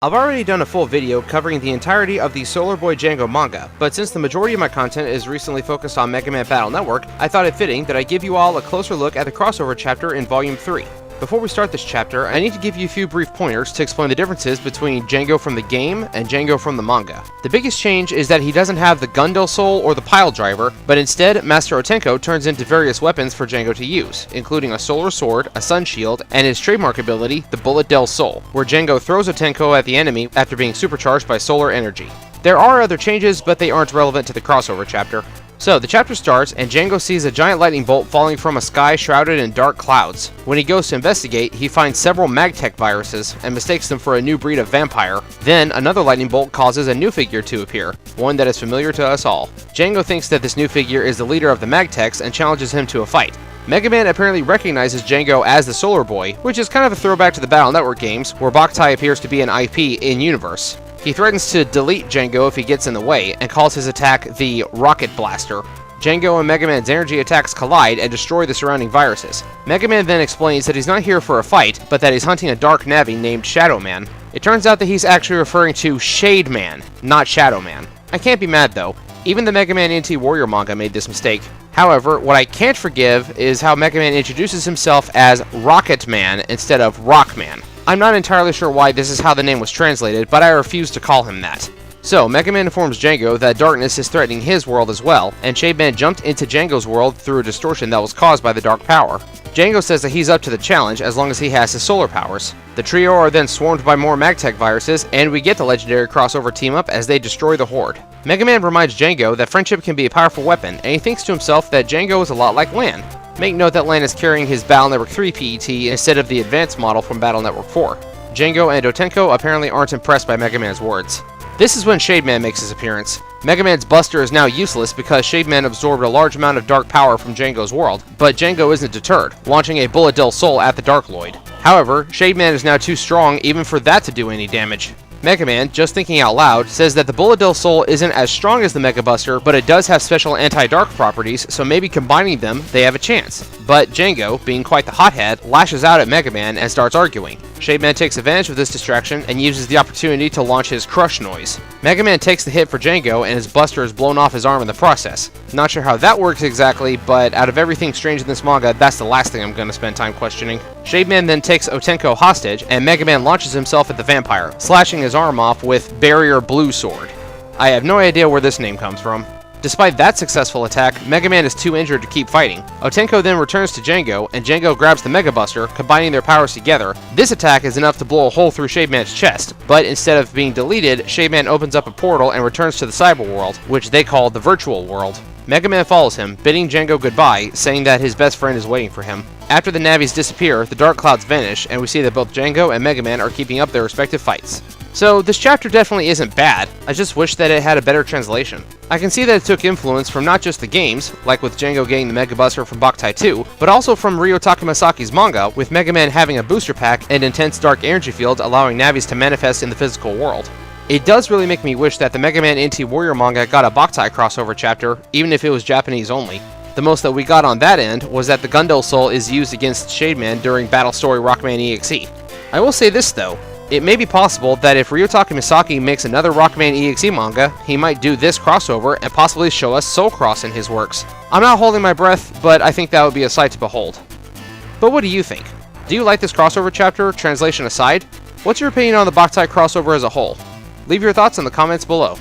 I've already done a full video covering the entirety of the Solar Boy Django manga, but since the majority of my content is recently focused on Mega Man Battle Network, I thought it fitting that I give you all a closer look at the crossover chapter in Volume 3. Before we start this chapter, I need to give you a few brief pointers to explain the differences between Django from the game and Django from the manga. The biggest change is that he doesn't have the Gundam Soul or the Pile Driver, but instead, Master Otenko turns into various weapons for Django to use, including a Solar Sword, a Sun Shield, and his trademark ability, the Bullet Del Sol, where Django throws Otenko at the enemy after being supercharged by solar energy. There are other changes, but they aren't relevant to the crossover chapter. So, the chapter starts, and Django sees a giant lightning bolt falling from a sky shrouded in dark clouds. When he goes to investigate, he finds several Magtech viruses, and mistakes them for a new breed of vampire. Then, another lightning bolt causes a new figure to appear, one that is familiar to us all. Django thinks that this new figure is the leader of the Magtechs and challenges him to a fight. Mega Man apparently recognizes Django as the Solar Boy, which is kind of a throwback to the Battle Network games, where Boktai appears to be an IP in-universe. He threatens to delete Django if he gets in the way, and calls his attack the Rocket Blaster. Django and Mega Man's energy attacks collide and destroy the surrounding viruses. Mega Man then explains that he's not here for a fight, but that he's hunting a dark Navi named Shadow Man. It turns out that he's actually referring to Shade Man, not Shadow Man. I can't be mad though. Even the Mega Man NT Warrior manga made this mistake. However, what I can't forgive is how Mega Man introduces himself as Rocket Man instead of Rockman. I'm not entirely sure why this is how the name was translated, but I refuse to call him that. So, Mega Man informs Django that darkness is threatening his world as well, and Shade Man jumped into Django's world through a distortion that was caused by the dark power. Django says that he's up to the challenge as long as he has his solar powers. The trio are then swarmed by more Magtech viruses, and we get the legendary crossover team-up as they destroy the Horde. Mega Man reminds Django that friendship can be a powerful weapon, and he thinks to himself that Django is a lot like Lan. Make note that Lan is carrying his Battle Network 3 PET instead of the advanced model from Battle Network 4. Django and Otenko apparently aren't impressed by Mega Man's words. This is when Shade Man makes his appearance. Mega Man's Buster is now useless because Shade Man absorbed a large amount of dark power from Django's world, but Django isn't deterred, launching a Bullet Del Sol at the Darkloid. However, Shade Man is now too strong even for that to do any damage. Mega Man, just thinking out loud, says that the Bullet Del Sol isn't as strong as the Mega Buster, but it does have special anti-dark properties, so maybe combining them, they have a chance. But Django, being quite the hothead, lashes out at Mega Man and starts arguing. Shade Man takes advantage of this distraction and uses the opportunity to launch his Crush Noise. Mega Man takes the hit for Django and his Buster is blown off his arm in the process. Not sure how that works exactly, but out of everything strange in this manga, that's the last thing I'm going to spend time questioning. Shade Man then takes Otenko hostage, and Mega Man launches himself at the vampire, slashing his arm off with Barrier Blue Sword. I have no idea where this name comes from. Despite that successful attack, Mega Man is too injured to keep fighting. Otenko then returns to Django, and Django grabs the Mega Buster, combining their powers together. This attack is enough to blow a hole through Shade Man's chest, but instead of being deleted, Shade Man opens up a portal and returns to the cyber world, which they call the virtual world. Mega Man follows him, bidding Django goodbye, saying that his best friend is waiting for him. After the Navis disappear, the dark clouds vanish, and we see that both Django and Mega Man are keeping up their respective fights. So, this chapter definitely isn't bad, I just wish that it had a better translation. I can see that it took influence from not just the games, like with Django getting the Mega Buster from Boktai 2, but also from Ryo Takemasaki's manga, with Mega Man having a booster pack and intense dark energy fields allowing Navis to manifest in the physical world. It does really make me wish that the Mega Man NT Warrior manga got a Boktai crossover chapter, even if it was Japanese only. The most that we got on that end was that the Gundam Soul is used against Shade Man during Battle Story Rockman EXE. I will say this though, it may be possible that if Ryo Takemasaaki makes another Rockman EXE manga, he might do this crossover and possibly show us Soul Cross in his works. I'm not holding my breath, but I think that would be a sight to behold. But what do you think? Do you like this crossover chapter, translation aside? What's your opinion on the Boktai crossover as a whole? Leave your thoughts in the comments below.